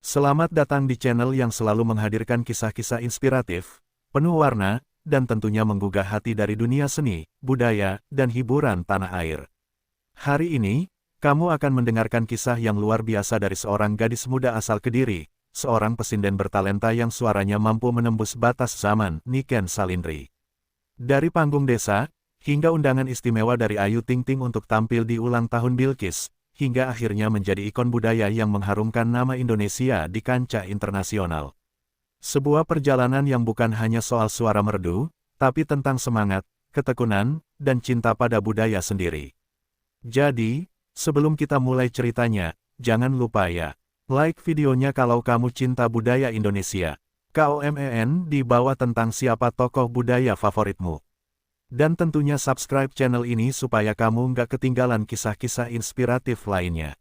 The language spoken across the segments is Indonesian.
Selamat datang di channel yang selalu menghadirkan kisah-kisah inspiratif, penuh warna, dan tentunya menggugah hati dari dunia seni, budaya, dan hiburan tanah air. Hari ini, kamu akan mendengarkan kisah yang luar biasa dari seorang gadis muda asal Kediri, seorang pesinden bertalenta yang suaranya mampu menembus batas zaman, Niken Salindri. Dari panggung desa, hingga undangan istimewa dari Ayu Ting Ting untuk tampil di ulang tahun Bilqis, hingga akhirnya menjadi ikon budaya yang mengharumkan nama Indonesia di kancah internasional. Sebuah perjalanan yang bukan hanya soal suara merdu, tapi tentang semangat, ketekunan, dan cinta pada budaya sendiri. Jadi, sebelum kita mulai ceritanya, jangan lupa ya, like videonya kalau kamu cinta budaya Indonesia. KOMEN di bawah tentang siapa tokoh budaya favoritmu. Dan tentunya subscribe channel ini supaya kamu nggak ketinggalan kisah-kisah inspiratif lainnya.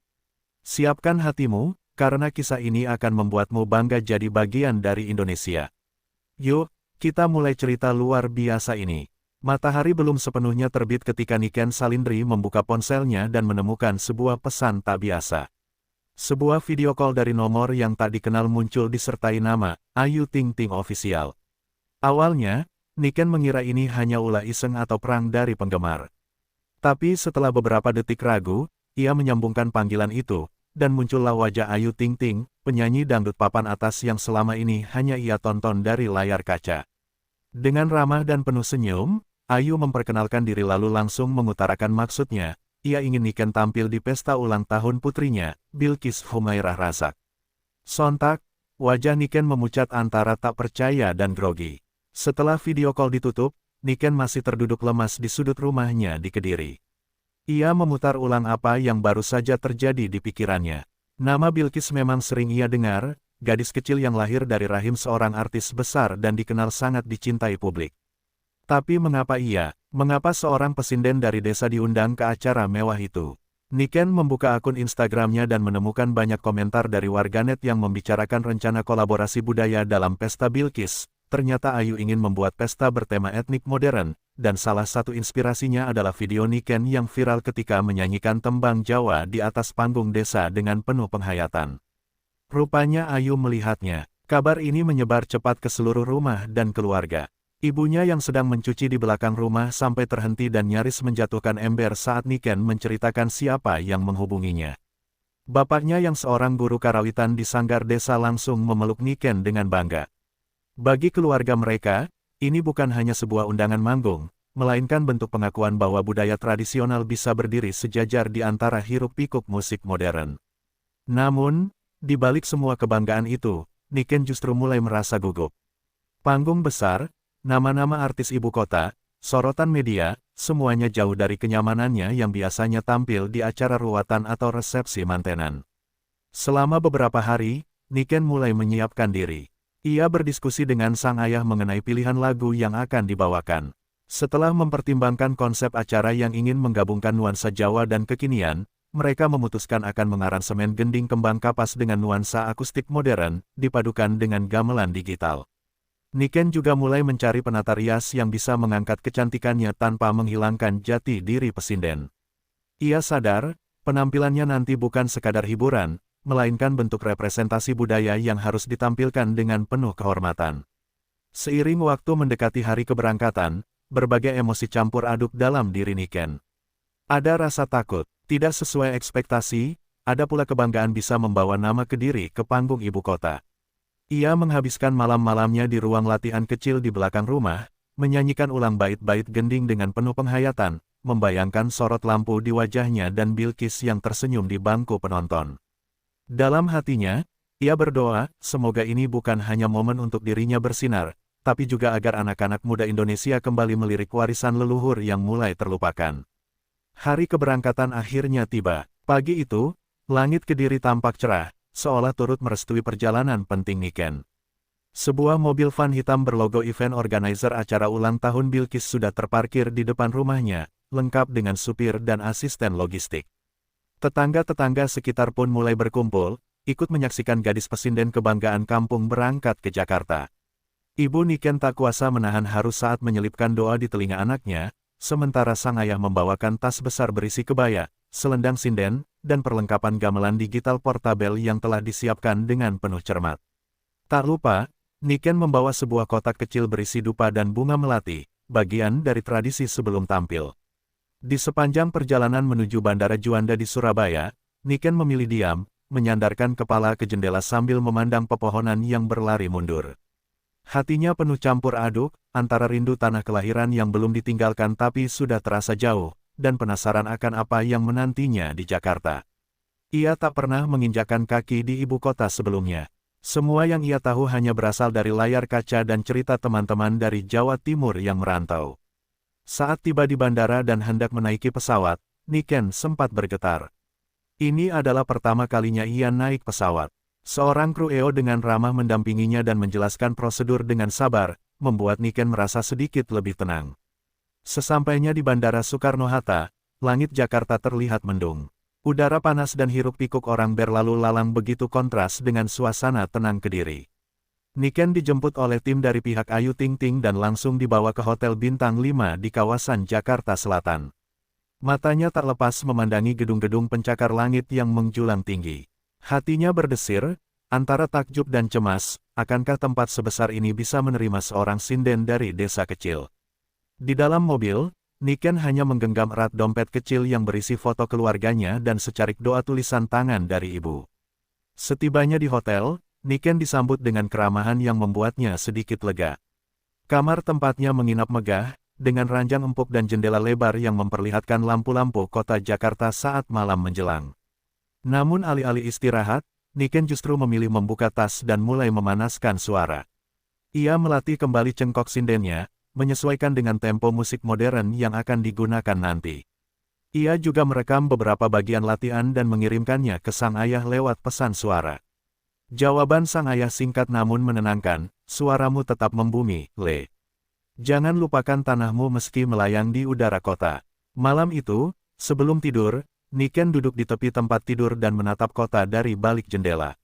Siapkan hatimu, karena kisah ini akan membuatmu bangga jadi bagian dari Indonesia. Yuk, kita mulai cerita luar biasa ini. Matahari belum sepenuhnya terbit ketika Niken Salindri membuka ponselnya dan menemukan sebuah pesan tak biasa. Sebuah video call dari nomor yang tak dikenal muncul disertai nama, Ayu Ting Ting Official. Awalnya, Niken mengira ini hanya ulah iseng atau prank dari penggemar. Tapi setelah beberapa detik ragu, ia menyambungkan panggilan itu, dan muncullah wajah Ayu Ting Ting, penyanyi dangdut papan atas yang selama ini hanya ia tonton dari layar kaca. Dengan ramah dan penuh senyum, Ayu memperkenalkan diri lalu langsung mengutarakan maksudnya, ia ingin Niken tampil di pesta ulang tahun putrinya, Bilqis Humairah Razak. Sontak, wajah Niken memucat antara tak percaya dan grogi. Setelah video call ditutup, Niken masih terduduk lemas di sudut rumahnya di Kediri. Ia memutar ulang apa yang baru saja terjadi di pikirannya. Nama Bilqis memang sering ia dengar, gadis kecil yang lahir dari rahim seorang artis besar dan dikenal sangat dicintai publik. Tapi mengapa seorang pesinden dari desa diundang ke acara mewah itu? Niken membuka akun Instagramnya dan menemukan banyak komentar dari warganet yang membicarakan rencana kolaborasi budaya dalam pesta Bilqis. Ternyata Ayu ingin membuat pesta bertema etnik modern, dan salah satu inspirasinya adalah video Niken yang viral ketika menyanyikan tembang Jawa di atas panggung desa dengan penuh penghayatan. Rupanya Ayu melihatnya. Kabar ini menyebar cepat ke seluruh rumah dan keluarga. Ibunya yang sedang mencuci di belakang rumah sampai terhenti dan nyaris menjatuhkan ember saat Niken menceritakan siapa yang menghubunginya. Bapaknya yang seorang guru karawitan di sanggar desa langsung memeluk Niken dengan bangga. Bagi keluarga mereka, ini bukan hanya sebuah undangan manggung, melainkan bentuk pengakuan bahwa budaya tradisional bisa berdiri sejajar di antara hiruk-pikuk musik modern. Namun, di balik semua kebanggaan itu, Niken justru mulai merasa gugup. Panggung besar, nama-nama artis ibu kota, sorotan media, semuanya jauh dari kenyamanannya yang biasanya tampil di acara ruatan atau resepsi mantenan. Selama beberapa hari, Niken mulai menyiapkan diri. Ia berdiskusi dengan sang ayah mengenai pilihan lagu yang akan dibawakan. Setelah mempertimbangkan konsep acara yang ingin menggabungkan nuansa Jawa dan kekinian, mereka memutuskan akan mengaransemen gending kembang kapas dengan nuansa akustik modern, dipadukan dengan gamelan digital. Niken juga mulai mencari penata rias yang bisa mengangkat kecantikannya tanpa menghilangkan jati diri pesinden. Ia sadar, penampilannya nanti bukan sekadar hiburan, melainkan bentuk representasi budaya yang harus ditampilkan dengan penuh kehormatan. Seiring waktu mendekati hari keberangkatan, berbagai emosi campur aduk dalam diri Niken. Ada rasa takut, tidak sesuai ekspektasi, ada pula kebanggaan bisa membawa nama Kediri ke panggung ibu kota. Ia menghabiskan malam-malamnya di ruang latihan kecil di belakang rumah, menyanyikan ulang bait-bait gending dengan penuh penghayatan, membayangkan sorot lampu di wajahnya dan Bilqis yang tersenyum di bangku penonton. Dalam hatinya, ia berdoa, semoga ini bukan hanya momen untuk dirinya bersinar, tapi juga agar anak-anak muda Indonesia kembali melirik warisan leluhur yang mulai terlupakan. Hari keberangkatan akhirnya tiba. Pagi itu, langit Kediri tampak cerah, seolah turut merestui perjalanan penting Niken. Sebuah mobil van hitam berlogo event organizer acara ulang tahun Bilqis sudah terparkir di depan rumahnya, lengkap dengan supir dan asisten logistik. Tetangga-tetangga sekitar pun mulai berkumpul, ikut menyaksikan gadis pesinden kebanggaan kampung berangkat ke Jakarta. Ibu Niken tak kuasa menahan haru saat menyelipkan doa di telinga anaknya, sementara sang ayah membawakan tas besar berisi kebaya, selendang sinden, dan perlengkapan gamelan digital portabel yang telah disiapkan dengan penuh cermat. Tak lupa, Niken membawa sebuah kotak kecil berisi dupa dan bunga melati, bagian dari tradisi sebelum tampil. Di sepanjang perjalanan menuju Bandara Juanda di Surabaya, Niken memilih diam, menyandarkan kepala ke jendela sambil memandang pepohonan yang berlari mundur. Hatinya penuh campur aduk, antara rindu tanah kelahiran yang belum ditinggalkan tapi sudah terasa jauh, dan penasaran akan apa yang menantinya di Jakarta. Ia tak pernah menginjakkan kaki di ibu kota sebelumnya. Semua yang ia tahu hanya berasal dari layar kaca dan cerita teman-teman dari Jawa Timur yang merantau. Saat tiba di bandara dan hendak menaiki pesawat, Niken sempat bergetar. Ini adalah pertama kalinya ia naik pesawat. Seorang kru EO dengan ramah mendampinginya dan menjelaskan prosedur dengan sabar, membuat Niken merasa sedikit lebih tenang. Sesampainya di Bandara Soekarno-Hatta, langit Jakarta terlihat mendung. Udara panas dan hiruk-pikuk orang berlalu lalang begitu kontras dengan suasana tenang Kediri. Niken dijemput oleh tim dari pihak Ayu Ting Ting dan langsung dibawa ke Hotel Bintang 5 di kawasan Jakarta Selatan. Matanya tak lepas memandangi gedung-gedung pencakar langit yang menjulang tinggi. Hatinya berdesir, antara takjub dan cemas, akankah tempat sebesar ini bisa menerima seorang sinden dari desa kecil? Di dalam mobil, Niken hanya menggenggam erat dompet kecil yang berisi foto keluarganya dan secarik doa tulisan tangan dari ibu. Setibanya di hotel, Niken disambut dengan keramahan yang membuatnya sedikit lega. Kamar tempatnya menginap megah, dengan ranjang empuk dan jendela lebar yang memperlihatkan lampu-lampu kota Jakarta saat malam menjelang. Namun alih-alih istirahat, Niken justru memilih membuka tas dan mulai memanaskan suara. Ia melatih kembali cengkok sindennya, menyesuaikan dengan tempo musik modern yang akan digunakan nanti. Ia juga merekam beberapa bagian latihan dan mengirimkannya ke sang ayah lewat pesan suara. Jawaban sang ayah singkat namun menenangkan, "Suaramu tetap membumi, Le. Jangan lupakan tanahmu meski melayang di udara kota." Malam itu, sebelum tidur, Niken duduk di tepi tempat tidur dan menatap kota dari balik jendela.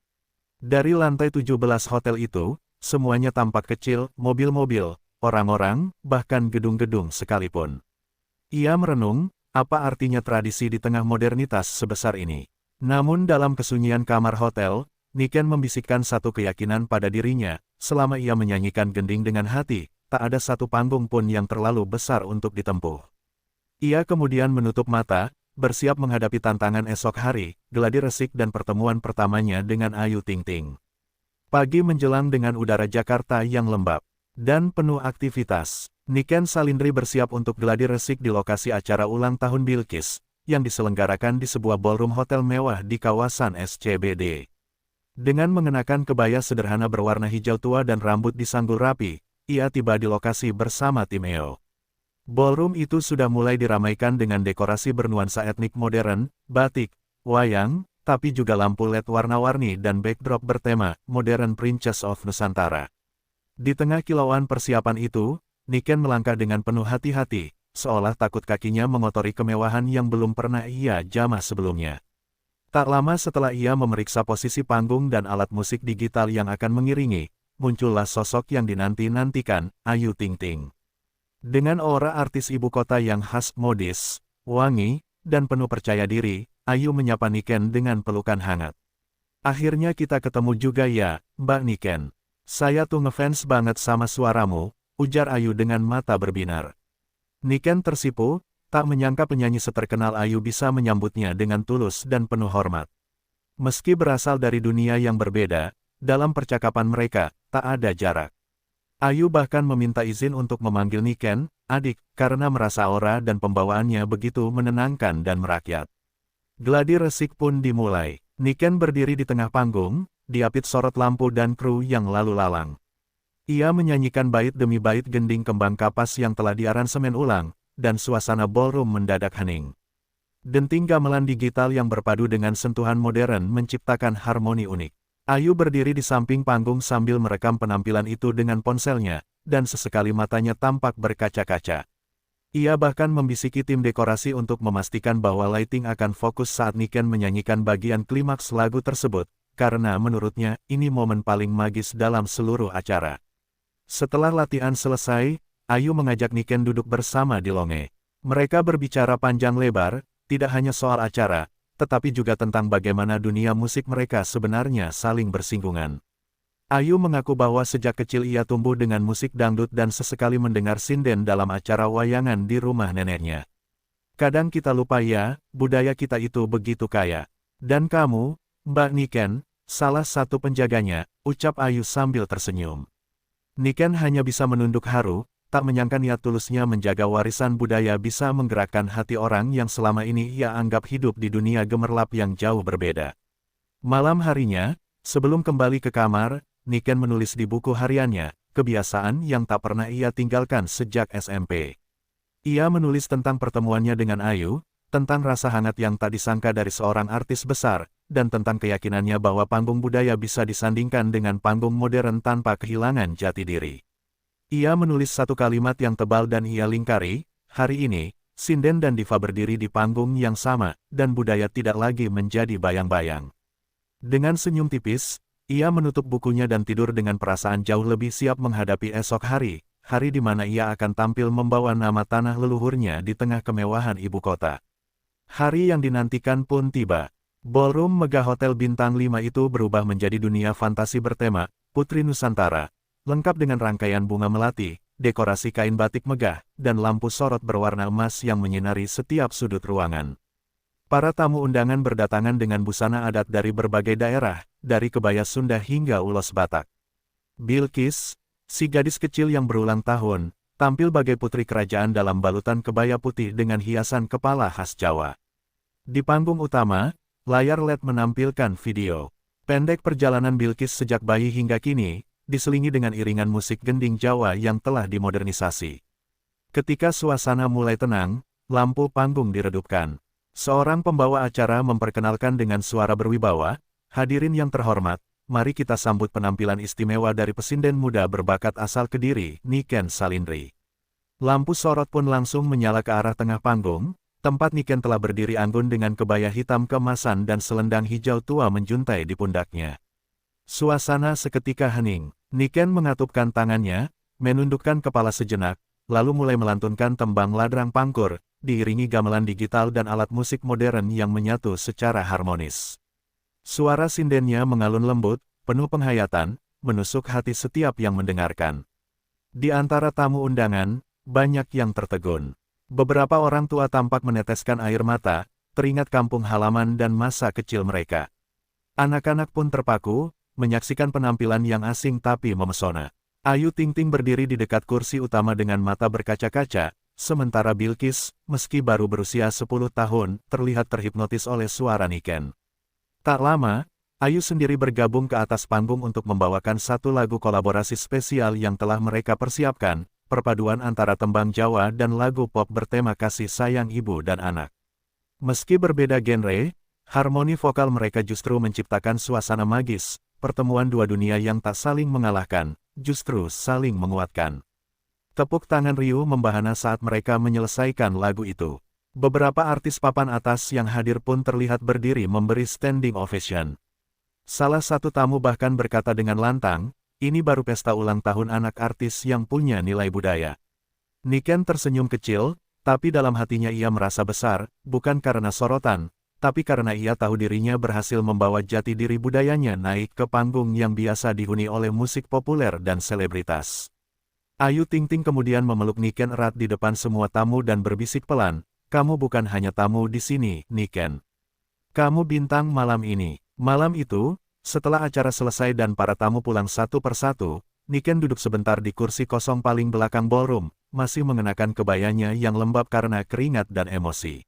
Dari lantai 17 hotel itu, semuanya tampak kecil, mobil-mobil, orang-orang, bahkan gedung-gedung sekalipun. Ia merenung, apa artinya tradisi di tengah modernitas sebesar ini. Namun dalam kesunyian kamar hotel, Niken membisikkan satu keyakinan pada dirinya, selama ia menyanyikan gending dengan hati, tak ada satu panggung pun yang terlalu besar untuk ditempuh. Ia kemudian menutup mata, bersiap menghadapi tantangan esok hari, gladi resik dan pertemuan pertamanya dengan Ayu Ting Ting. Pagi menjelang dengan udara Jakarta yang lembab dan penuh aktivitas, Niken Salindri bersiap untuk gladi resik di lokasi acara ulang tahun Bilqis, yang diselenggarakan di sebuah ballroom hotel mewah di kawasan SCBD. Dengan mengenakan kebaya sederhana berwarna hijau tua dan rambut disanggul rapi, ia tiba di lokasi bersama tim EO. Ballroom itu sudah mulai diramaikan dengan dekorasi bernuansa etnik modern, batik, wayang, tapi juga lampu LED warna-warni dan backdrop bertema Modern Princess of Nusantara. Di tengah kilauan persiapan itu, Niken melangkah dengan penuh hati-hati, seolah takut kakinya mengotori kemewahan yang belum pernah ia jamah sebelumnya. Tak lama setelah ia memeriksa posisi panggung dan alat musik digital yang akan mengiringi, muncullah sosok yang dinanti-nantikan, Ayu Ting Ting. Dengan aura artis ibu kota yang khas, modis, wangi, dan penuh percaya diri, Ayu menyapa Niken dengan pelukan hangat. "Akhirnya kita ketemu juga ya, Mbak Niken. Saya tuh ngefans banget sama suaramu," ujar Ayu dengan mata berbinar. Niken tersipu, tak menyangka penyanyi seterkenal Ayu bisa menyambutnya dengan tulus dan penuh hormat. Meski berasal dari dunia yang berbeda, dalam percakapan mereka, tak ada jarak. Ayu bahkan meminta izin untuk memanggil Niken, "Adik," karena merasa aura dan pembawaannya begitu menenangkan dan merakyat. Gladi resik pun dimulai. Niken berdiri di tengah panggung, diapit sorot lampu dan kru yang lalu lalang. Ia menyanyikan bait demi bait gending kembang kapas yang telah diaransemen ulang, dan suasana ballroom mendadak hening. Denting gamelan digital yang berpadu dengan sentuhan modern menciptakan harmoni unik. Ayu berdiri di samping panggung sambil merekam penampilan itu dengan ponselnya, dan sesekali matanya tampak berkaca-kaca. Ia bahkan membisiki tim dekorasi untuk memastikan bahwa lighting akan fokus saat Niken menyanyikan bagian klimaks lagu tersebut, karena menurutnya, ini momen paling magis dalam seluruh acara. Setelah latihan selesai, Ayu mengajak Niken duduk bersama di longe. Mereka berbicara panjang lebar, tidak hanya soal acara, tetapi juga tentang bagaimana dunia musik mereka sebenarnya saling bersinggungan. Ayu mengaku bahwa sejak kecil ia tumbuh dengan musik dangdut dan sesekali mendengar sinden dalam acara wayangan di rumah neneknya. Kadang kita lupa ya, budaya kita itu begitu kaya. Dan kamu, Mbak Niken, salah satu penjaganya, ucap Ayu sambil tersenyum. Niken hanya bisa menunduk haru, tak menyangka niat tulusnya menjaga warisan budaya bisa menggerakkan hati orang yang selama ini ia anggap hidup di dunia gemerlap yang jauh berbeda. Malam harinya, sebelum kembali ke kamar, Niken menulis di buku hariannya, kebiasaan yang tak pernah ia tinggalkan sejak SMP. Ia menulis tentang pertemuannya dengan Ayu, tentang rasa hangat yang tak disangka dari seorang artis besar, dan tentang keyakinannya bahwa panggung budaya bisa disandingkan dengan panggung modern tanpa kehilangan jati diri. Ia menulis satu kalimat yang tebal dan ia lingkari, hari ini, sinden dan diva berdiri di panggung yang sama, dan budaya tidak lagi menjadi bayang-bayang. Dengan senyum tipis, ia menutup bukunya dan tidur dengan perasaan jauh lebih siap menghadapi esok hari, hari di mana ia akan tampil membawa nama tanah leluhurnya di tengah kemewahan ibu kota. Hari yang dinantikan pun tiba. Ballroom megah Hotel Bintang 5 itu berubah menjadi dunia fantasi bertema Putri Nusantara, lengkap dengan rangkaian bunga melati, dekorasi kain batik megah, dan lampu sorot berwarna emas yang menyinari setiap sudut ruangan. Para tamu undangan berdatangan dengan busana adat dari berbagai daerah, dari kebaya Sunda hingga ulos Batak. Bilqis, si gadis kecil yang berulang tahun, tampil bagai putri kerajaan dalam balutan kebaya putih dengan hiasan kepala khas Jawa. Di panggung utama, layar LED menampilkan video pendek perjalanan Bilqis sejak bayi hingga kini, diselingi dengan iringan musik gending Jawa yang telah dimodernisasi. Ketika suasana mulai tenang, lampu panggung diredupkan. Seorang pembawa acara memperkenalkan dengan suara berwibawa, "Hadirin yang terhormat, mari kita sambut penampilan istimewa dari pesinden muda berbakat asal Kediri, Niken Salindri." Lampu sorot pun langsung menyala ke arah tengah panggung, tempat Niken telah berdiri anggun dengan kebaya hitam keemasan dan selendang hijau tua menjuntai di pundaknya. Suasana seketika hening. Niken mengatupkan tangannya, menundukkan kepala sejenak, lalu mulai melantunkan tembang ladrang pangkur, diiringi gamelan digital dan alat musik modern yang menyatu secara harmonis. Suara sindennya mengalun lembut, penuh penghayatan, menusuk hati setiap yang mendengarkan. Di antara tamu undangan, banyak yang tertegun. Beberapa orang tua tampak meneteskan air mata, teringat kampung halaman dan masa kecil mereka. Anak-anak pun terpaku, menyaksikan penampilan yang asing tapi memesona. Ayu Ting Ting berdiri di dekat kursi utama dengan mata berkaca-kaca, sementara Bilqis, meski baru berusia 10 tahun, terlihat terhipnotis oleh suara Niken. Tak lama, Ayu sendiri bergabung ke atas panggung untuk membawakan satu lagu kolaborasi spesial yang telah mereka persiapkan, perpaduan antara tembang Jawa dan lagu pop bertema kasih sayang ibu dan anak. Meski berbeda genre, harmoni vokal mereka justru menciptakan suasana magis, pertemuan dua dunia yang tak saling mengalahkan, justru saling menguatkan. Tepuk tangan riuh membahana saat mereka menyelesaikan lagu itu. Beberapa artis papan atas yang hadir pun terlihat berdiri memberi standing ovation. Salah satu tamu bahkan berkata dengan lantang, "Ini baru pesta ulang tahun anak artis yang punya nilai budaya." Niken tersenyum kecil, tapi dalam hatinya ia merasa besar, bukan karena sorotan, tapi karena ia tahu dirinya berhasil membawa jati diri budayanya naik ke panggung yang biasa dihuni oleh musik populer dan selebritas. Ayu Ting Ting kemudian memeluk Niken erat di depan semua tamu dan berbisik pelan, "Kamu bukan hanya tamu di sini, Niken. Kamu bintang malam ini." Malam itu, setelah acara selesai dan para tamu pulang satu persatu, Niken duduk sebentar di kursi kosong paling belakang ballroom, masih mengenakan kebayanya yang lembab karena keringat dan emosi.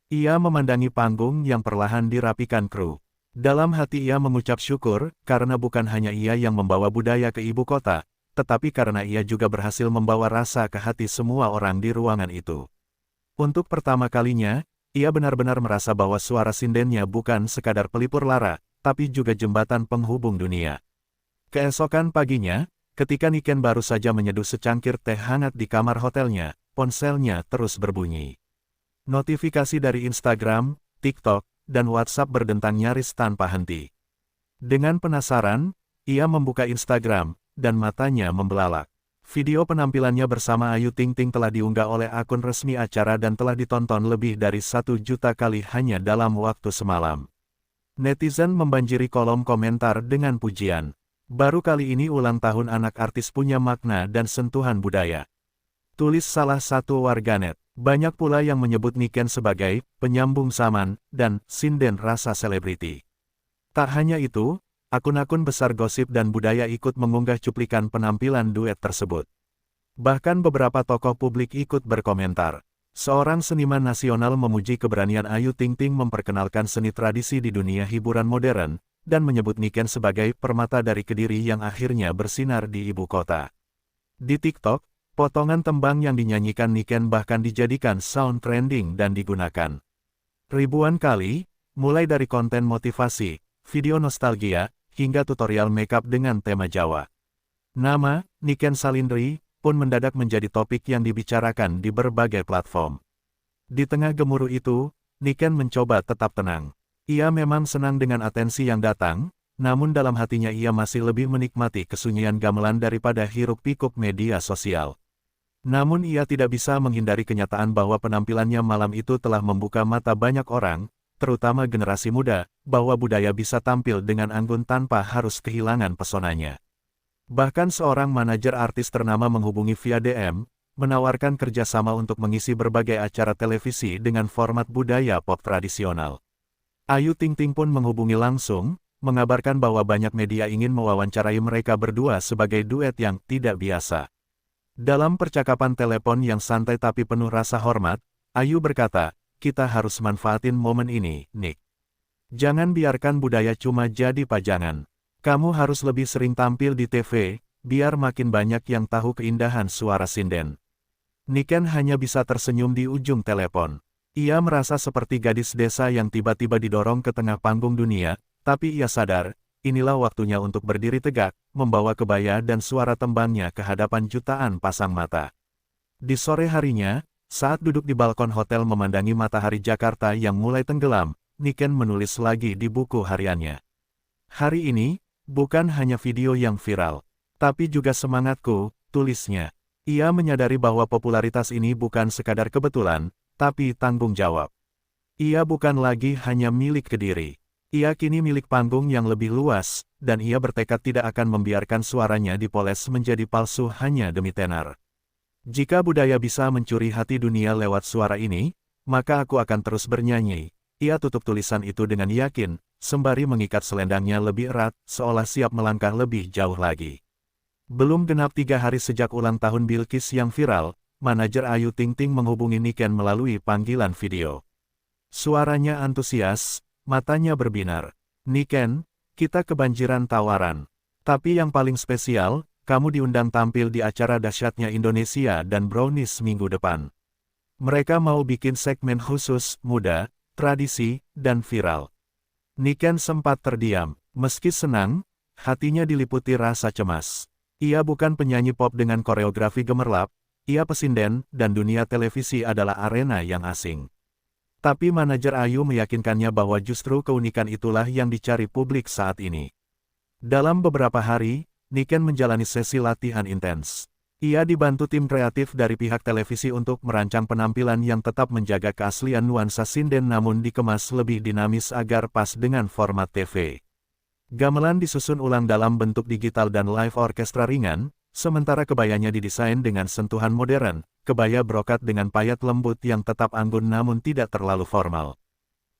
Ia memandangi panggung yang perlahan dirapikan kru. Dalam hati ia mengucap syukur, karena bukan hanya ia yang membawa budaya ke ibu kota, tetapi karena ia juga berhasil membawa rasa ke hati semua orang di ruangan itu. Untuk pertama kalinya, ia benar-benar merasa bahwa suara sindennya bukan sekadar pelipur lara, tapi juga jembatan penghubung dunia. Keesokan paginya, ketika Niken baru saja menyeduh secangkir teh hangat di kamar hotelnya, ponselnya terus berbunyi. Notifikasi dari Instagram, TikTok, dan WhatsApp berdentang nyaris tanpa henti. Dengan penasaran, ia membuka Instagram, dan matanya membelalak. Video penampilannya bersama Ayu Ting Ting telah diunggah oleh akun resmi acara dan telah ditonton lebih dari 1 juta kali hanya dalam waktu semalam. Netizen membanjiri kolom komentar dengan pujian. Baru kali ini ulang tahun anak artis punya makna dan sentuhan budaya. Tulis salah satu warganet. Banyak pula yang menyebut Niken sebagai penyambung zaman dan sinden rasa selebriti. Tak hanya itu, akun-akun besar gosip dan budaya ikut mengunggah cuplikan penampilan duet tersebut. Bahkan beberapa tokoh publik ikut berkomentar. Seorang seniman nasional memuji keberanian Ayu Ting Ting memperkenalkan seni tradisi di dunia hiburan modern, dan menyebut Niken sebagai permata dari Kediri yang akhirnya bersinar di ibu kota. Di TikTok, potongan tembang yang dinyanyikan Niken bahkan dijadikan sound trending dan digunakan ribuan kali, mulai dari konten motivasi, video nostalgia, hingga tutorial makeup dengan tema Jawa. Nama, Niken Salindri, pun mendadak menjadi topik yang dibicarakan di berbagai platform. Di tengah gemuruh itu, Niken mencoba tetap tenang. Ia memang senang dengan atensi yang datang, namun dalam hatinya ia masih lebih menikmati kesunyian gamelan daripada hiruk-pikuk media sosial. Namun ia tidak bisa menghindari kenyataan bahwa penampilannya malam itu telah membuka mata banyak orang, terutama generasi muda, bahwa budaya bisa tampil dengan anggun tanpa harus kehilangan pesonanya. Bahkan seorang manajer artis ternama menghubungi via DM, menawarkan kerjasama untuk mengisi berbagai acara televisi dengan format budaya pop tradisional. Ayu Ting Ting pun menghubungi langsung, mengabarkan bahwa banyak media ingin mewawancarai mereka berdua sebagai duet yang tidak biasa. Dalam percakapan telepon yang santai tapi penuh rasa hormat, Ayu berkata, "Kita harus manfaatin momen ini, Nick. Jangan biarkan budaya cuma jadi pajangan. Kamu harus lebih sering tampil di TV, biar makin banyak yang tahu keindahan suara sinden." Niken hanya bisa tersenyum di ujung telepon. Ia merasa seperti gadis desa yang tiba-tiba didorong ke tengah panggung dunia, tapi ia sadar, inilah waktunya untuk berdiri tegak, membawa kebaya dan suara tembangnya ke hadapan jutaan pasang mata. Di sore harinya, saat duduk di balkon hotel memandangi matahari Jakarta yang mulai tenggelam, Niken menulis lagi di buku hariannya. "Hari ini, bukan hanya video yang viral, tapi juga semangatku," tulisnya. Ia menyadari bahwa popularitas ini bukan sekadar kebetulan, tapi tanggung jawab. Ia bukan lagi hanya milik Kediri. Ia kini milik panggung yang lebih luas, dan ia bertekad tidak akan membiarkan suaranya dipoles menjadi palsu hanya demi tenar. "Jika budaya bisa mencuri hati dunia lewat suara ini, maka aku akan terus bernyanyi." Ia tutup tulisan itu dengan yakin, sembari mengikat selendangnya lebih erat, seolah siap melangkah lebih jauh lagi. Belum genap 3 hari sejak ulang tahun Bilqis yang viral, manajer Ayu Ting Ting menghubungi Niken melalui panggilan video. Suaranya antusias, matanya berbinar. "Niken, kita kebanjiran tawaran. Tapi yang paling spesial, kamu diundang tampil di acara dahsyatnya Indonesia dan Brownies minggu depan. Mereka mau bikin segmen khusus, muda, tradisi, dan viral." Niken sempat terdiam. Meski senang, hatinya diliputi rasa cemas. Ia bukan penyanyi pop dengan koreografi gemerlap, ia pesinden, dan dunia televisi adalah arena yang asing. Tapi manajer Ayu meyakinkannya bahwa justru keunikan itulah yang dicari publik saat ini. Dalam beberapa hari, Niken menjalani sesi latihan intens. Ia dibantu tim kreatif dari pihak televisi untuk merancang penampilan yang tetap menjaga keaslian nuansa sinden namun dikemas lebih dinamis agar pas dengan format TV. Gamelan disusun ulang dalam bentuk digital dan live orkestra ringan, sementara kebayanya didesain dengan sentuhan modern, kebaya brokat dengan payat lembut yang tetap anggun namun tidak terlalu formal.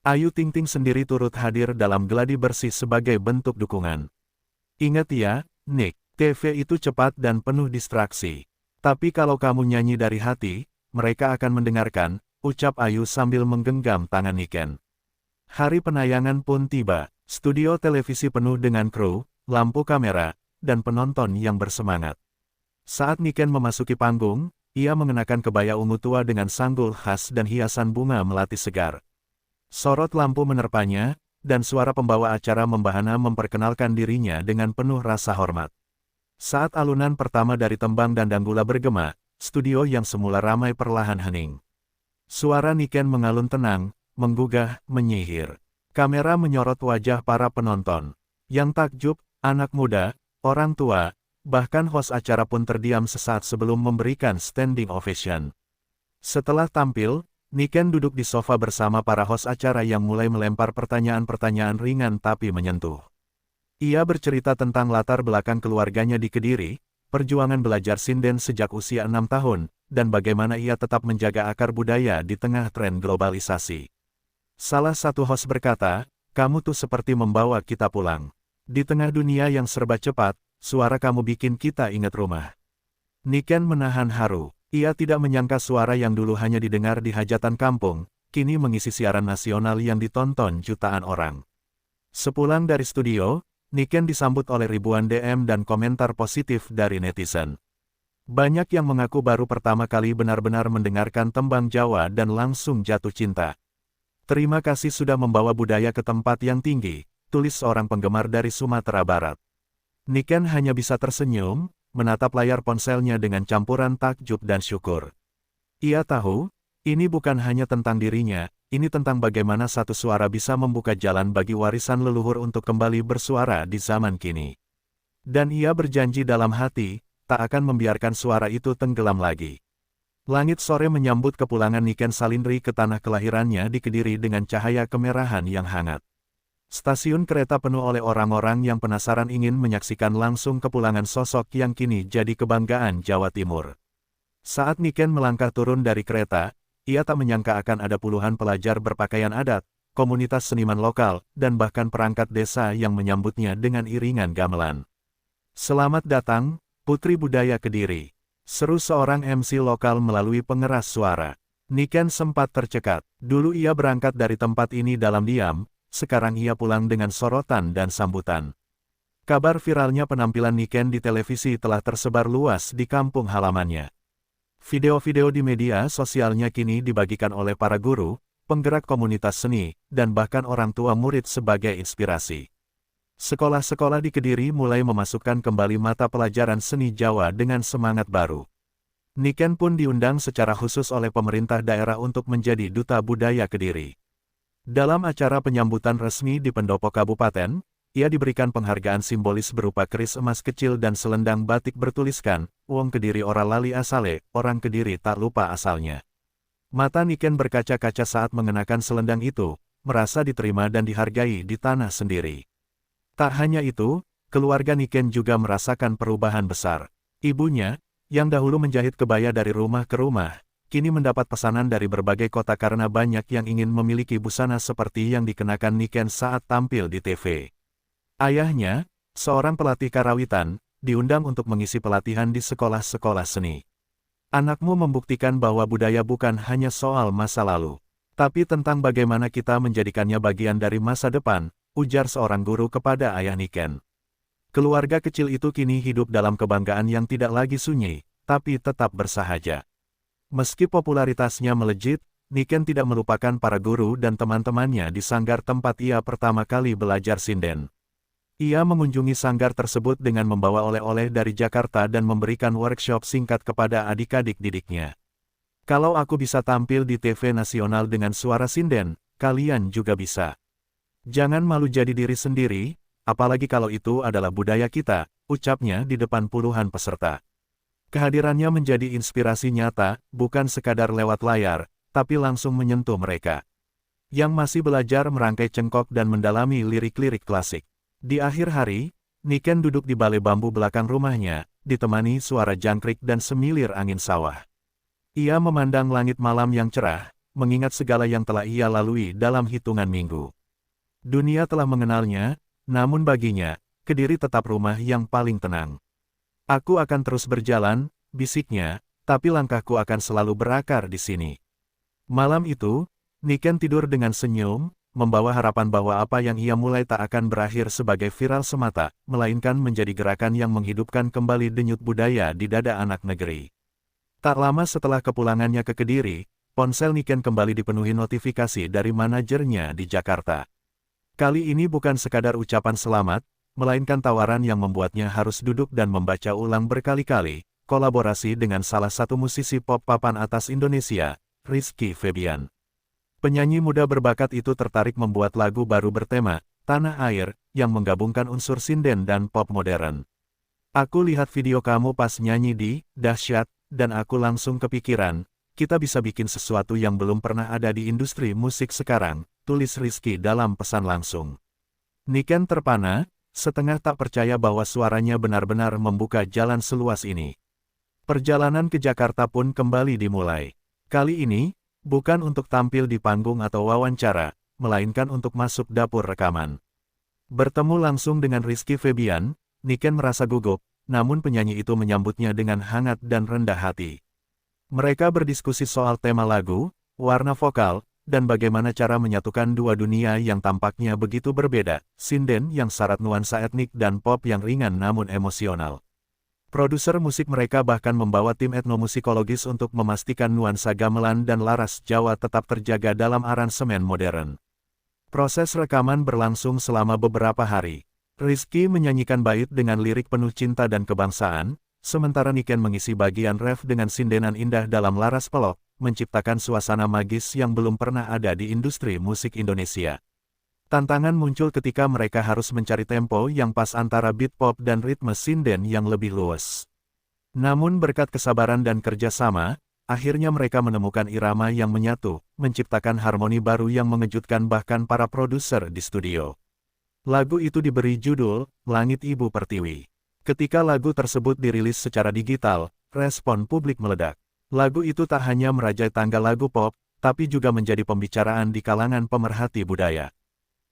Ayu Ting Ting sendiri turut hadir dalam geladi bersih sebagai bentuk dukungan. "Ingat ya, Nick, TV itu cepat dan penuh distraksi. Tapi kalau kamu nyanyi dari hati, mereka akan mendengarkan," ucap Ayu sambil menggenggam tangan Niken. Hari penayangan pun tiba. Studio televisi penuh dengan kru, lampu kamera, dan penonton yang bersemangat. Saat Niken memasuki panggung, ia mengenakan kebaya ungu tua dengan sanggul khas dan hiasan bunga melati segar. Sorot lampu menerpanya, dan suara pembawa acara membahana memperkenalkan dirinya dengan penuh rasa hormat. Saat alunan pertama dari tembang dan danggula bergema, studio yang semula ramai perlahan hening. Suara Niken mengalun tenang, menggugah, menyihir. Kamera menyorot wajah para penonton. Yang takjub, anak muda, orang tua, Bahkan host acara pun terdiam sesaat sebelum memberikan standing ovation. Setelah tampil, Niken duduk di sofa bersama para host acara yang mulai melempar pertanyaan-pertanyaan ringan tapi menyentuh. Ia bercerita tentang latar belakang keluarganya di Kediri, perjuangan belajar sinden sejak usia 6 tahun, dan bagaimana ia tetap menjaga akar budaya di tengah tren globalisasi. Salah satu host berkata, "Kamu tuh seperti membawa kita pulang. Di tengah dunia yang serba cepat, suara kamu bikin kita ingat rumah." Niken menahan haru. Ia tidak menyangka suara yang dulu hanya didengar di hajatan kampung, kini mengisi siaran nasional yang ditonton jutaan orang. Sepulang dari studio, Niken disambut oleh ribuan DM dan komentar positif dari netizen. Banyak yang mengaku baru pertama kali benar-benar mendengarkan tembang Jawa dan langsung jatuh cinta. "Terima kasih sudah membawa budaya ke tempat yang tinggi," tulis seorang penggemar dari Sumatera Barat. Niken hanya bisa tersenyum, menatap layar ponselnya dengan campuran takjub dan syukur. Ia tahu, ini bukan hanya tentang dirinya, ini tentang bagaimana satu suara bisa membuka jalan bagi warisan leluhur untuk kembali bersuara di zaman kini. Dan ia berjanji dalam hati, tak akan membiarkan suara itu tenggelam lagi. Langit sore menyambut kepulangan Niken Salindri ke tanah kelahirannya di Kediri dengan cahaya kemerahan yang hangat. Stasiun kereta penuh oleh orang-orang yang penasaran ingin menyaksikan langsung kepulangan sosok yang kini jadi kebanggaan Jawa Timur. Saat Niken melangkah turun dari kereta, ia tak menyangka akan ada puluhan pelajar berpakaian adat, komunitas seniman lokal, dan bahkan perangkat desa yang menyambutnya dengan iringan gamelan. "Selamat datang, Putri Budaya Kediri," seru seorang MC lokal melalui pengeras suara. Niken sempat tercekat. Dulu ia berangkat dari tempat ini dalam diam, sekarang ia pulang dengan sorotan dan sambutan. Kabar viralnya penampilan Niken di televisi telah tersebar luas di kampung halamannya. Video-video di media sosialnya kini dibagikan oleh para guru, penggerak komunitas seni, dan bahkan orang tua murid sebagai inspirasi. Sekolah-sekolah di Kediri mulai memasukkan kembali mata pelajaran seni Jawa dengan semangat baru. Niken pun diundang secara khusus oleh pemerintah daerah untuk menjadi duta budaya Kediri. Dalam acara penyambutan resmi di pendopo kabupaten, ia diberikan penghargaan simbolis berupa keris emas kecil dan selendang batik bertuliskan, "Wong Kediri ora lali asale, orang Kediri tak lupa asalnya." Mata Niken berkaca-kaca saat mengenakan selendang itu, merasa diterima dan dihargai di tanah sendiri. Tak hanya itu, keluarga Niken juga merasakan perubahan besar. Ibunya, yang dahulu menjahit kebaya dari rumah ke rumah, kini mendapat pesanan dari berbagai kota karena banyak yang ingin memiliki busana seperti yang dikenakan Niken saat tampil di TV. Ayahnya, seorang pelatih karawitan, diundang untuk mengisi pelatihan di sekolah-sekolah seni. "Anakmu membuktikan bahwa budaya bukan hanya soal masa lalu, tapi tentang bagaimana kita menjadikannya bagian dari masa depan," ujar seorang guru kepada ayah Niken. Keluarga kecil itu kini hidup dalam kebanggaan yang tidak lagi sunyi, tapi tetap bersahaja. Meski popularitasnya melejit, Niken tidak melupakan para guru dan teman-temannya di sanggar tempat ia pertama kali belajar sinden. Ia mengunjungi sanggar tersebut dengan membawa oleh-oleh dari Jakarta dan memberikan workshop singkat kepada adik-adik didiknya. "Kalau aku bisa tampil di TV nasional dengan suara sinden, kalian juga bisa. Jangan malu jadi diri sendiri, apalagi kalau itu adalah budaya kita," ucapnya di depan puluhan peserta. Kehadirannya menjadi inspirasi nyata, bukan sekadar lewat layar, tapi langsung menyentuh mereka yang masih belajar merangkai cengkok dan mendalami lirik-lirik klasik. Di akhir hari, Niken duduk di balai bambu belakang rumahnya, ditemani suara jangkrik dan semilir angin sawah. Ia memandang langit malam yang cerah, mengingat segala yang telah ia lalui dalam hitungan minggu. Dunia telah mengenalnya, namun baginya, Kediri tetap rumah yang paling tenang. "Aku akan terus berjalan," bisiknya, "tapi langkahku akan selalu berakar di sini." Malam itu, Niken tidur dengan senyum, membawa harapan bahwa apa yang ia mulai tak akan berakhir sebagai viral semata, melainkan menjadi gerakan yang menghidupkan kembali denyut budaya di dada anak negeri. Tak lama setelah kepulangannya ke Kediri, ponsel Niken kembali dipenuhi notifikasi dari manajernya di Jakarta. Kali ini bukan sekadar ucapan selamat, melainkan tawaran yang membuatnya harus duduk dan membaca ulang berkali-kali, kolaborasi dengan salah satu musisi pop papan atas Indonesia, Rizky Febian. Penyanyi muda berbakat itu tertarik membuat lagu baru bertema, Tanah Air, yang menggabungkan unsur sinden dan pop modern. Aku lihat video kamu pas nyanyi di Dahsyat, dan aku langsung kepikiran, kita bisa bikin sesuatu yang belum pernah ada di industri musik sekarang, tulis Rizky dalam pesan langsung. Niken terpana, setengah tak percaya bahwa suaranya benar-benar membuka jalan seluas ini. Perjalanan ke Jakarta pun kembali dimulai. Kali ini, bukan untuk tampil di panggung atau wawancara, melainkan untuk masuk dapur rekaman. Bertemu langsung dengan Rizky Febian, Niken merasa gugup, namun penyanyi itu menyambutnya dengan hangat dan rendah hati. Mereka berdiskusi soal tema lagu, warna vokal, dan bagaimana cara menyatukan dua dunia yang tampaknya begitu berbeda, sinden yang syarat nuansa etnik dan pop yang ringan namun emosional. Produser musik mereka bahkan membawa tim etnomusikologis untuk memastikan nuansa gamelan dan laras Jawa tetap terjaga dalam aransemen modern. Proses rekaman berlangsung selama beberapa hari. Rizky menyanyikan bait dengan lirik penuh cinta dan kebangsaan, sementara Niken mengisi bagian ref dengan sindenan indah dalam laras pelok, menciptakan suasana magis yang belum pernah ada di industri musik Indonesia. Tantangan muncul ketika mereka harus mencari tempo yang pas antara beat pop dan ritme sinden yang lebih luas. Namun berkat kesabaran dan kerjasama, akhirnya mereka menemukan irama yang menyatu, menciptakan harmoni baru yang mengejutkan bahkan para produser di studio. Lagu itu diberi judul, Langit Ibu Pertiwi. Ketika lagu tersebut dirilis secara digital, respon publik meledak. Lagu itu tak hanya merajai tangga lagu pop, tapi juga menjadi pembicaraan di kalangan pemerhati budaya.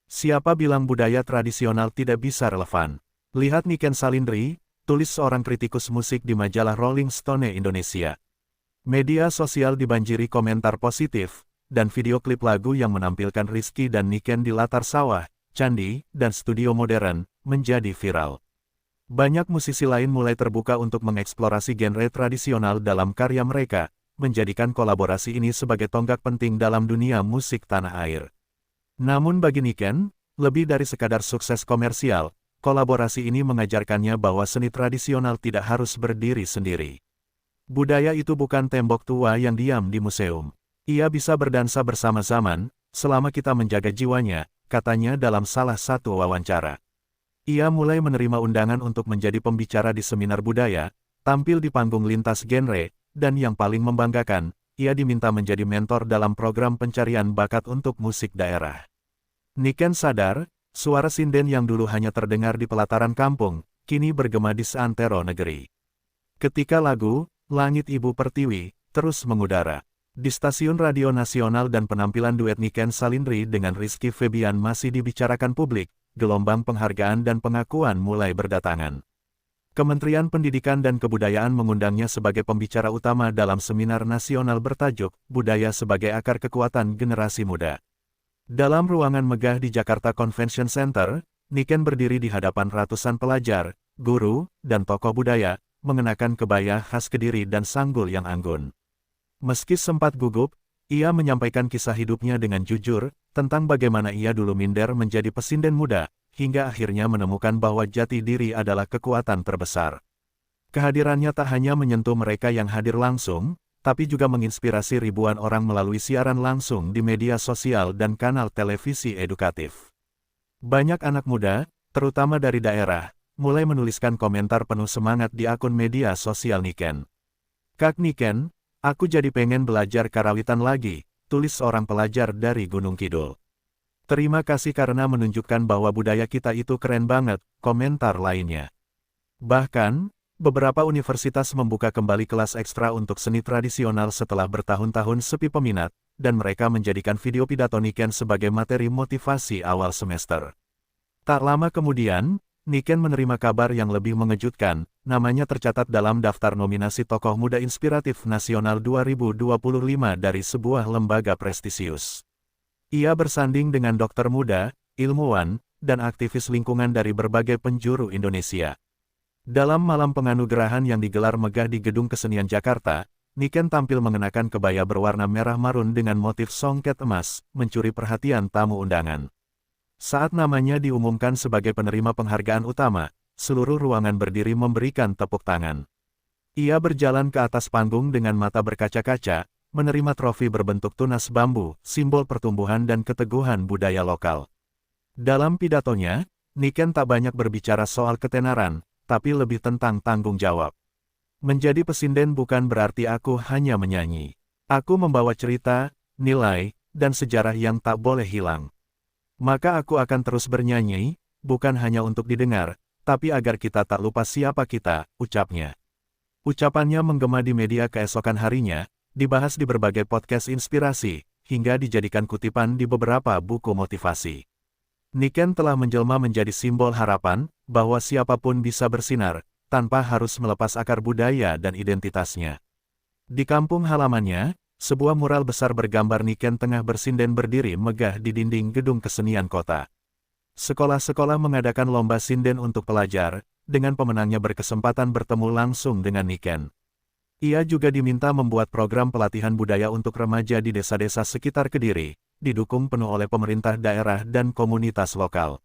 Siapa bilang budaya tradisional tidak bisa relevan? Lihat Niken Salindri, tulis seorang kritikus musik di majalah Rolling Stone Indonesia. Media sosial dibanjiri komentar positif, dan video klip lagu yang menampilkan Rizky dan Niken di latar sawah, candi, dan studio modern, menjadi viral. Banyak musisi lain mulai terbuka untuk mengeksplorasi genre tradisional dalam karya mereka, menjadikan kolaborasi ini sebagai tonggak penting dalam dunia musik tanah air. Namun bagi Niken, lebih dari sekadar sukses komersial, kolaborasi ini mengajarkannya bahwa seni tradisional tidak harus berdiri sendiri. Budaya itu bukan tembok tua yang diam di museum. Ia bisa berdansa bersama zaman, selama kita menjaga jiwanya, katanya dalam salah satu wawancara. Ia mulai menerima undangan untuk menjadi pembicara di seminar budaya, tampil di panggung lintas genre, dan yang paling membanggakan, ia diminta menjadi mentor dalam program pencarian bakat untuk musik daerah. Niken sadar, suara sinden yang dulu hanya terdengar di pelataran kampung, kini bergema di seantero negeri. Ketika lagu, Langit Ibu Pertiwi, terus mengudara di stasiun radio nasional dan penampilan duet Niken Salindri dengan Rizky Febian masih dibicarakan publik, gelombang penghargaan dan pengakuan mulai berdatangan. Kementerian Pendidikan dan Kebudayaan mengundangnya sebagai pembicara utama dalam seminar nasional bertajuk Budaya sebagai Akar Kekuatan Generasi Muda. Dalam ruangan megah di Jakarta Convention Center, Niken berdiri di hadapan ratusan pelajar, guru, dan tokoh budaya, mengenakan kebaya khas Kediri dan sanggul yang anggun. Meski sempat gugup, ia menyampaikan kisah hidupnya dengan jujur, tentang bagaimana ia dulu minder menjadi pesinden muda, hingga akhirnya menemukan bahwa jati diri adalah kekuatan terbesar. Kehadirannya tak hanya menyentuh mereka yang hadir langsung, tapi juga menginspirasi ribuan orang melalui siaran langsung di media sosial dan kanal televisi edukatif. Banyak anak muda, terutama dari daerah, mulai menuliskan komentar penuh semangat di akun media sosial Niken. Kak Niken, aku jadi pengen belajar karawitan lagi, tulis seorang pelajar dari Gunung Kidul. Terima kasih karena menunjukkan bahwa budaya kita itu keren banget, komentar lainnya. Bahkan, beberapa universitas membuka kembali kelas ekstra untuk seni tradisional setelah bertahun-tahun sepi peminat, dan mereka menjadikan video pidato Niken sebagai materi motivasi awal semester. Tak lama kemudian, Niken menerima kabar yang lebih mengejutkan, namanya tercatat dalam daftar nominasi Tokoh Muda Inspiratif Nasional 2025 dari sebuah lembaga prestisius. Ia bersanding dengan dokter muda, ilmuwan, dan aktivis lingkungan dari berbagai penjuru Indonesia. Dalam malam penganugerahan yang digelar megah di Gedung Kesenian Jakarta, Niken tampil mengenakan kebaya berwarna merah marun dengan motif songket emas, mencuri perhatian tamu undangan. Saat namanya diumumkan sebagai penerima penghargaan utama, seluruh ruangan berdiri memberikan tepuk tangan. Ia berjalan ke atas panggung dengan mata berkaca-kaca, menerima trofi berbentuk tunas bambu, simbol pertumbuhan dan keteguhan budaya lokal. Dalam pidatonya, Niken tak banyak berbicara soal ketenaran, tapi lebih tentang tanggung jawab. Menjadi pesinden bukan berarti aku hanya menyanyi. Aku membawa cerita, nilai, dan sejarah yang tak boleh hilang. Maka aku akan terus bernyanyi, bukan hanya untuk didengar, tapi agar kita tak lupa siapa kita, ucapnya. Ucapannya menggema di media keesokan harinya, dibahas di berbagai podcast inspirasi, hingga dijadikan kutipan di beberapa buku motivasi. Niken telah menjelma menjadi simbol harapan, bahwa siapapun bisa bersinar, tanpa harus melepas akar budaya dan identitasnya. Di kampung halamannya, sebuah mural besar bergambar Niken tengah bersinden berdiri megah di dinding gedung kesenian kota. Sekolah-sekolah mengadakan lomba sinden untuk pelajar, dengan pemenangnya berkesempatan bertemu langsung dengan Niken. Ia juga diminta membuat program pelatihan budaya untuk remaja di desa-desa sekitar Kediri, didukung penuh oleh pemerintah daerah dan komunitas lokal.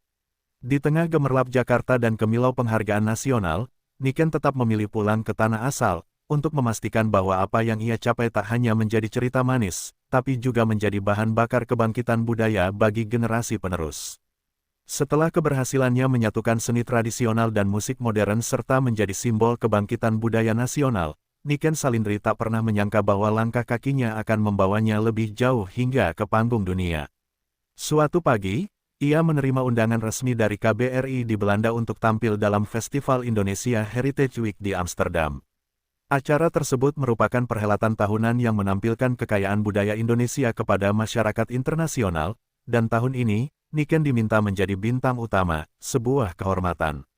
Di tengah gemerlap Jakarta dan kemilau penghargaan nasional, Niken tetap memilih pulang ke tanah asal, untuk memastikan bahwa apa yang ia capai tak hanya menjadi cerita manis, tapi juga menjadi bahan bakar kebangkitan budaya bagi generasi penerus. Setelah keberhasilannya menyatukan seni tradisional dan musik modern serta menjadi simbol kebangkitan budaya nasional, Niken Salindri tak pernah menyangka bahwa langkah kakinya akan membawanya lebih jauh hingga ke panggung dunia. Suatu pagi, ia menerima undangan resmi dari KBRI di Belanda untuk tampil dalam Festival Indonesia Heritage Week di Amsterdam. Acara tersebut merupakan perhelatan tahunan yang menampilkan kekayaan budaya Indonesia kepada masyarakat internasional, dan tahun ini, Niken diminta menjadi bintang utama, sebuah kehormatan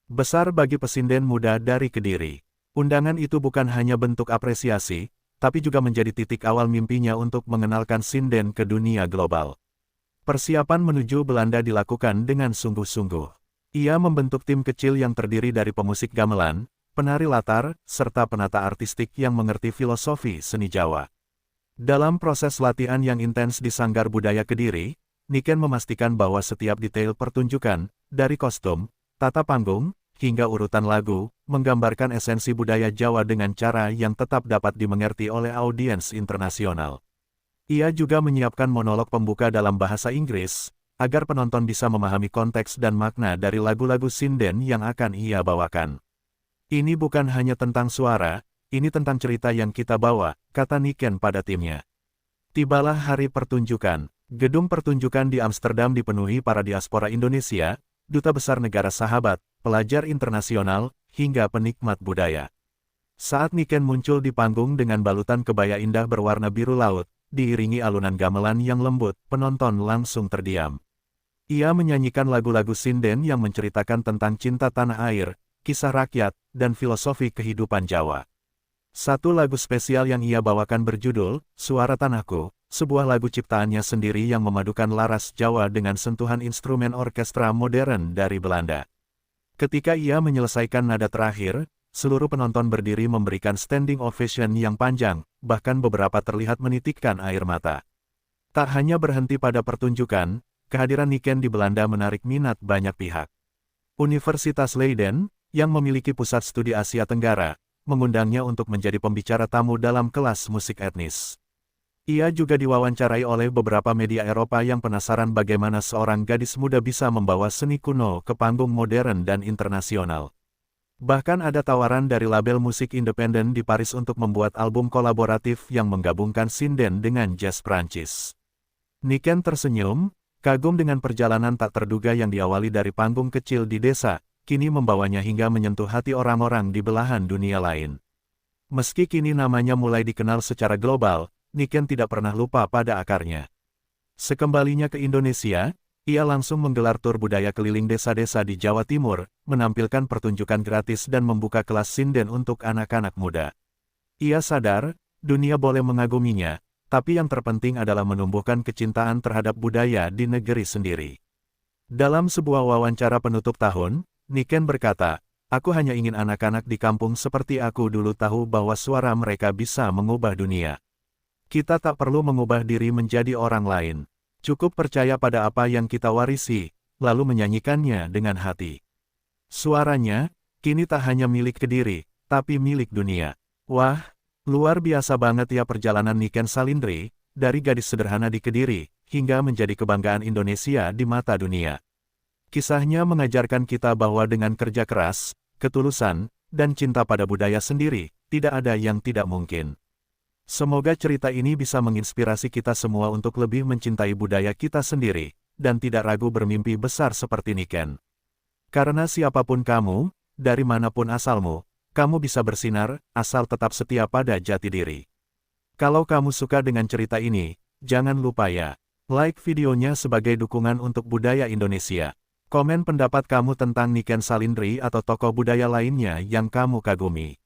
besar bagi pesinden muda dari Kediri. Undangan itu bukan hanya bentuk apresiasi, tapi juga menjadi titik awal mimpinya untuk mengenalkan sinden ke dunia global. Persiapan menuju Belanda dilakukan dengan sungguh-sungguh. Ia membentuk tim kecil yang terdiri dari pemusik gamelan, penari latar, serta penata artistik yang mengerti filosofi seni Jawa. Dalam proses latihan yang intens di Sanggar Budaya Kediri, Niken memastikan bahwa setiap detail pertunjukan, dari kostum, tata panggung, hingga urutan lagu, menggambarkan esensi budaya Jawa dengan cara yang tetap dapat dimengerti oleh audiens internasional. Ia juga menyiapkan monolog pembuka dalam bahasa Inggris, agar penonton bisa memahami konteks dan makna dari lagu-lagu sinden yang akan ia bawakan. Ini bukan hanya tentang suara, ini tentang cerita yang kita bawa, kata Niken pada timnya. Tibalah hari pertunjukan. Gedung pertunjukan di Amsterdam dipenuhi para diaspora Indonesia, duta besar negara sahabat, pelajar internasional, hingga penikmat budaya. Saat Niken muncul di panggung dengan balutan kebaya indah berwarna biru laut, diiringi alunan gamelan yang lembut, penonton langsung terdiam. Ia menyanyikan lagu-lagu sinden yang menceritakan tentang cinta tanah air, kisah rakyat, dan filosofi kehidupan Jawa. Satu lagu spesial yang ia bawakan berjudul, Suara Tanahku, sebuah lagu ciptaannya sendiri yang memadukan laras Jawa dengan sentuhan instrumen orkestra modern dari Belanda. Ketika ia menyelesaikan nada terakhir, seluruh penonton berdiri memberikan standing ovation yang panjang, bahkan beberapa terlihat menitikkan air mata. Tak hanya berhenti pada pertunjukan, kehadiran Niken di Belanda menarik minat banyak pihak. Universitas Leiden, yang memiliki pusat studi Asia Tenggara, mengundangnya untuk menjadi pembicara tamu dalam kelas musik etnis. Ia juga diwawancarai oleh beberapa media Eropa yang penasaran bagaimana seorang gadis muda bisa membawa seni kuno ke panggung modern dan internasional. Bahkan ada tawaran dari label musik independen di Paris untuk membuat album kolaboratif yang menggabungkan sinden dengan jazz Prancis. Niken tersenyum, kagum dengan perjalanan tak terduga yang diawali dari panggung kecil di desa, kini membawanya hingga menyentuh hati orang-orang di belahan dunia lain. Meski kini namanya mulai dikenal secara global, Niken tidak pernah lupa pada akarnya. Sekembalinya ke Indonesia, ia langsung menggelar tur budaya keliling desa-desa di Jawa Timur, menampilkan pertunjukan gratis dan membuka kelas sinden untuk anak-anak muda. Ia sadar, dunia boleh mengaguminya, tapi yang terpenting adalah menumbuhkan kecintaan terhadap budaya di negeri sendiri. Dalam sebuah wawancara penutup tahun, Niken berkata, "Aku hanya ingin anak-anak di kampung seperti aku dulu tahu bahwa suara mereka bisa mengubah dunia. Kita tak perlu mengubah diri menjadi orang lain. Cukup percaya pada apa yang kita warisi, lalu menyanyikannya dengan hati." Suaranya, kini tak hanya milik Kediri, tapi milik dunia. Wah, luar biasa banget ya perjalanan Niken Salindri, dari gadis sederhana di Kediri, hingga menjadi kebanggaan Indonesia di mata dunia. Kisahnya mengajarkan kita bahwa dengan kerja keras, ketulusan, dan cinta pada budaya sendiri, tidak ada yang tidak mungkin. Semoga cerita ini bisa menginspirasi kita semua untuk lebih mencintai budaya kita sendiri, dan tidak ragu bermimpi besar seperti Niken. Karena siapapun kamu, dari manapun asalmu, kamu bisa bersinar, asal tetap setia pada jati diri. Kalau kamu suka dengan cerita ini, jangan lupa ya, like videonya sebagai dukungan untuk budaya Indonesia. Komen pendapat kamu tentang Niken Salindri atau tokoh budaya lainnya yang kamu kagumi.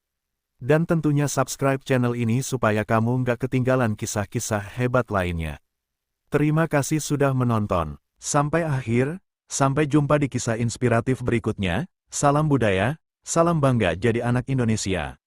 Dan tentunya subscribe channel ini supaya kamu nggak ketinggalan kisah-kisah hebat lainnya. Terima kasih sudah menonton. Sampai akhir, sampai jumpa di kisah inspiratif berikutnya. Salam budaya, salam bangga jadi anak Indonesia.